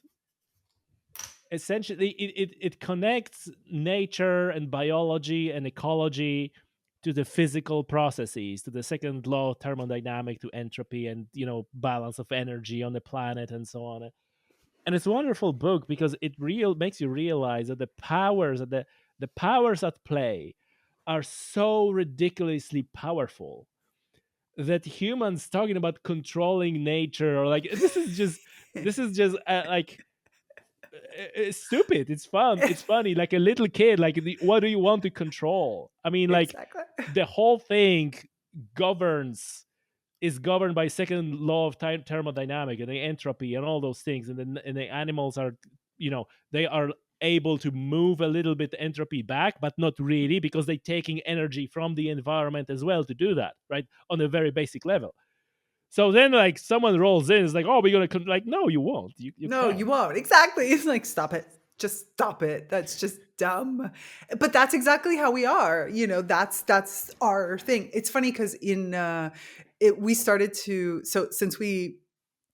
essentially it connects nature and biology and ecology to the physical processes, to the second law of thermodynamic, to entropy and balance of energy on the planet and so on. And it's a wonderful book because it real makes you realize that the powers at play are so ridiculously powerful that humans talking about controlling nature, or like this is just like it's stupid. It's fun. It's funny. Like a little kid. Like, what do you want to control? I mean, like Exactly. the whole thing governs is governed by second law of thermodynamic and the entropy and all those things. And the animals are, they are able to move a little bit entropy back, but not really, because they're taking energy from the environment as well to do that, right? On a very basic level. So then, like, someone rolls in, it's like, oh, we're gonna like, no, you won't. You No, you can't. won't. Exactly. It's like, stop it. Just stop it. That's just dumb. But that's exactly how we are. That's our thing. It's funny because we started to, so since we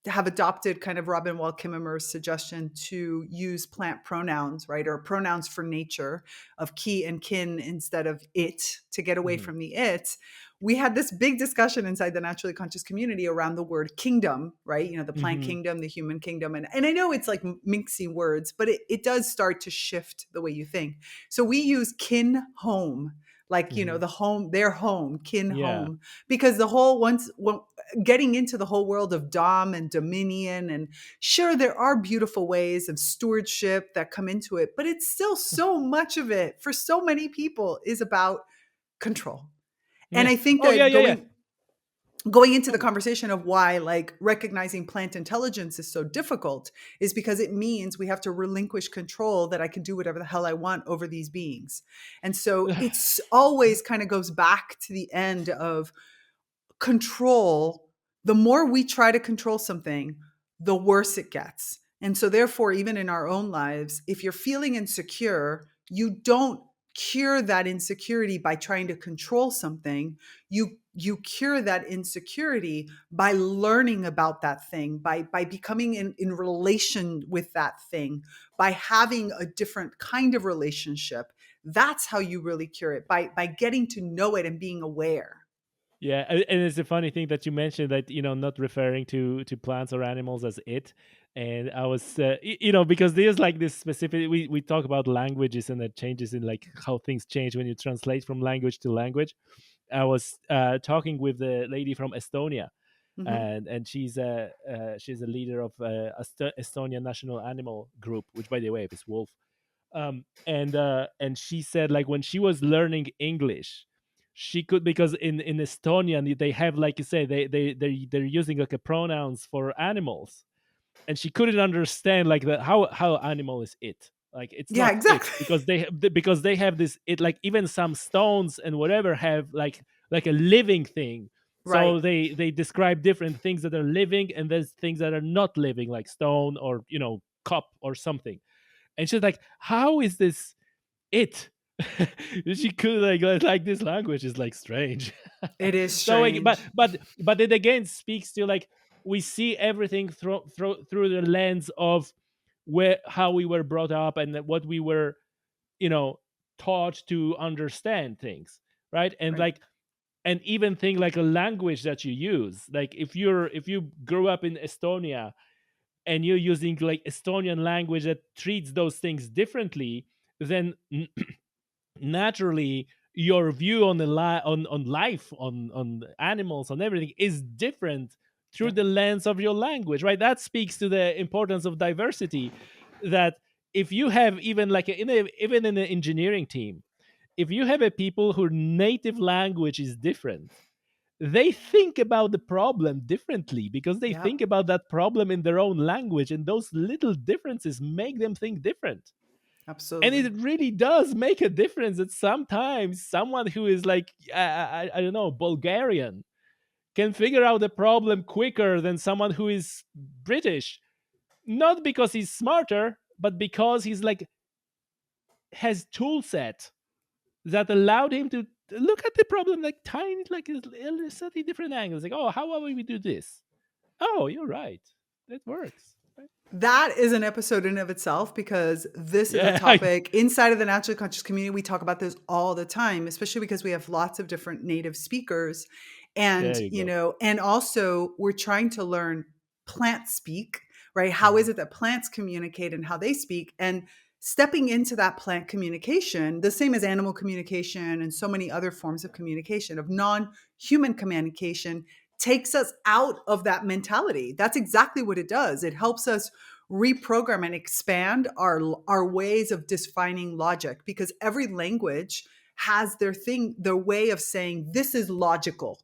have adopted kind of Robin Wall Kimmerer's suggestion to use plant pronouns, right? Or pronouns for nature of ki and kin instead of it, to get away Hmm. from the it. We had this big discussion inside the naturally conscious community around the word kingdom, right? The plant Hmm. kingdom, the human kingdom. And I know it's like minxy words, but it does start to shift the way you think. So we use kin home, like, Hmm. the home, their home, kin Yeah. home, because the whole getting into the whole world of dom and dominion, and sure, there are beautiful ways of stewardship that come into it, but it's still, so much of it for so many people is about control. And Yeah. I think Oh, yeah, that yeah, yeah. going into the Oh, conversation of why, like, recognizing plant intelligence is so difficult is because it means we have to relinquish control, that I can do whatever the hell I want over these beings. And so it's always kind of goes back to the end of control. The more we try to control something, the worse it gets. And so, therefore, even in our own lives, if you're feeling insecure, you don't cure that insecurity by trying to control something. You cure that insecurity by learning about that thing, by becoming in relation with that thing, by having a different kind of relationship. That's how you really cure it, by getting to know it and being aware. yeah, and it's a funny thing that you mentioned that not referring to plants or animals as it. And I was because there's like this specific, we talk about languages and the changes in like how things change when you translate from language to language. I was talking with the lady from Estonia, Mhm. and she's a leader of Estonian national animal group, which by the way is wolf. And she said, like, when she was learning English, she could, because in Estonian they have, like you say, they're using like a pronouns for animals, and she couldn't understand like that, how animal is it, like it's Yeah, not it, exactly. because they have this it, like even some stones and whatever have like a living thing. Right. So they describe different things that are living, and there's things that are not living, like stone or cup or something. And she's like, how is this it? She could like this language is like strange. It is So like, but strange. but but it again speaks to, like, we see everything through the lens of where how we were brought up and what we were you know taught to understand things, right? And Right. like, and even thing like a language that you use, like if you grew up in Estonia and you're using like Estonian language that treats those things differently, then naturally your view on on life, on animals, on everything is different through the lens of your language, right? That speaks to the importance of diversity. That if you have even like even in an engineering team, if you have a people whose native language is different, they think about the problem differently because they Yep. think about that problem in their own language, and those little differences make them think different. And Absolutely. it really does make a difference that sometimes someone who is like I don't know, Bulgarian, can figure out the problem quicker than someone who is British, not because he's smarter, but because he's like has tool set that allowed him to look at the problem like tiny, like a slightly different angles. Like, oh, how about we do this? Oh, you're right, that works. Right? That is an episode in of itself, because this is a Yeah, topic inside of the naturally conscious community. We talk about this all the time, especially because we have lots of different native speakers. And, there you go. and also we're trying to learn plant speak, right? How is Mhm. it that plants communicate and how they speak? And stepping into that plant communication, the same as animal communication and so many other forms of communication, of non-human communication, takes us out of that mentality. That's exactly what it does. It helps us reprogram and expand our ways of defining logic, because every language has their way of saying this is logical.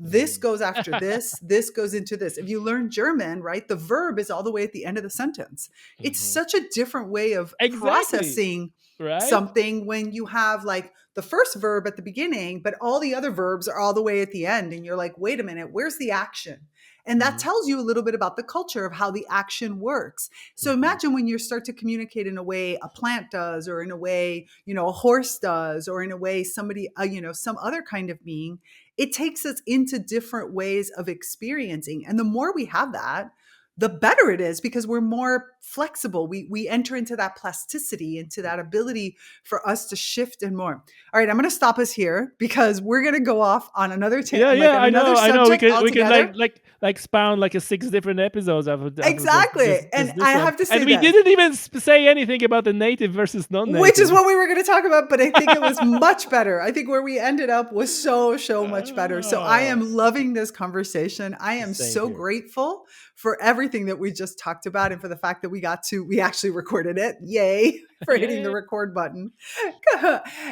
This Mhm. goes after this goes into this. If you learn German, right, the verb is all the way at the end of the sentence. It's Mhm. such a different way of Exactly. processing Right. something when you have like the first verb at the beginning, but all the other verbs are all the way at the end. And you're like, wait a minute, where's the action? And that Mhm. tells you a little bit about the culture of how the action works. So Mhm. imagine when you start to communicate in a way a plant does, or in a way, a horse does, or in a way somebody, some other kind of being, it takes us into different ways of experiencing. And the more we have that, the better it is, because we're more flexible. We enter into that plasticity, into that ability for us to shift and more. All right, I'm going to stop us here because we're going to go off on another Yeah, like yeah, on I another know, I know. subject We can altogether. like spawn like a 6 different episodes of Exactly. And I this one, have to say and we this, didn't even say anything about the native versus which is non-native. what we were going to talk about, but I think it was much better. I think where we ended up was so much better. So I Oh, am loving this conversation. I am same so here. grateful for everything that we just talked about, and for the fact that we actually recorded it. Yay for hitting the Yeah. record button.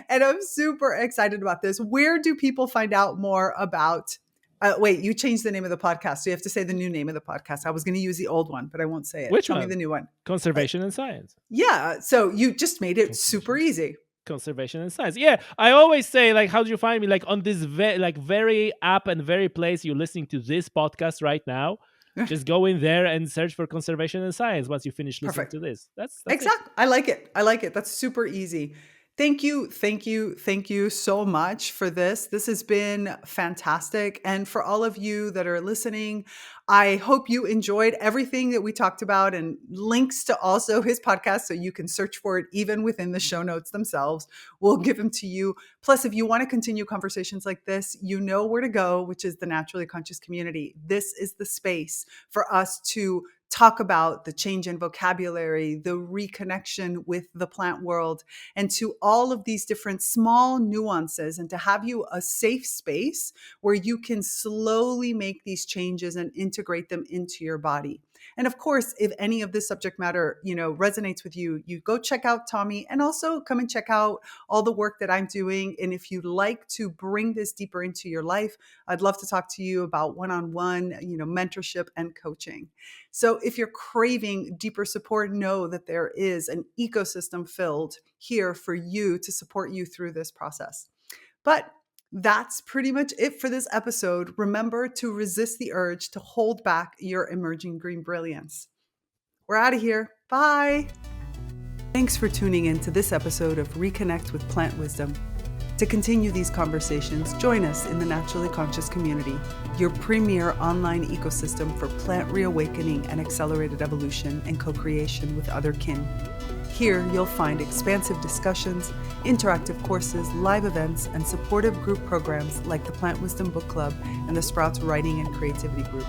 And I'm super excited about this. Where do people find out more about wait, you changed the name of the podcast, so you have to say the new name of the podcast. I was going to use the old one, but I won't say it. Which Tell me the one? new one. Uh, Conservation and science. yeah, so you just made it Conservation super and science. easy. Conservation and science. Yeah, I always say like, how do you find me? Like on this very app and very place you're listening to this podcast right now. Just go in there and search for conservation and science once you finish listening Perfect. to this. That's it. Exactly. I like it. I like it. That's super easy. Thank you. Thank you. Thank you so much for this. This has been fantastic. And for all of you that are listening, I hope you enjoyed everything that we talked about, and links to also his podcast, so you can search for it even within the show notes themselves. We'll give them to you. Plus, if you want to continue conversations like this, you know where to go, which is the Naturally Conscious community. This is the space for us to talk about the change in vocabulary, the reconnection with the plant world, and to all of these different small nuances, and to have you a safe space where you can slowly make these changes and integrate them into your body. And of course, if any of this subject matter, resonates with you, you go check out Tommy, and also come and check out all the work that I'm doing. And if you'd like to bring this deeper into your life, I'd love to talk to you about one-on-one, mentorship and coaching. So if you're craving deeper support, know that there is an ecosystem filled here for you to support you through this process. But that's pretty much it for this episode. Remember to resist the urge to hold back your emerging green brilliance. We're out of here. Bye. Thanks for tuning in to this episode of Reconnect with Plant Wisdom. To continue these conversations, join us in the Naturally Conscious community, your premier online ecosystem for plant reawakening and accelerated evolution and co-creation with other kin. Here, you'll find expansive discussions, interactive courses, live events, and supportive group programs like the Plant Wisdom Book Club and the Sprouts Writing and Creativity Group.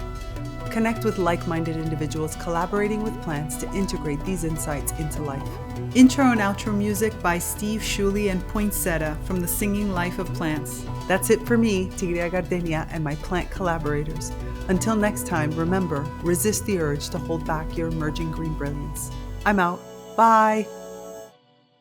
Connect with like-minded individuals collaborating with plants to integrate these insights into life. Intro and outro music by Steve Shuley and Poinsettia from The Singing Life of Plants. That's it for me, Tigria Gardenia, and my plant collaborators. Until next time, remember, resist the urge to hold back your emerging green brilliance. I'm out. Bye.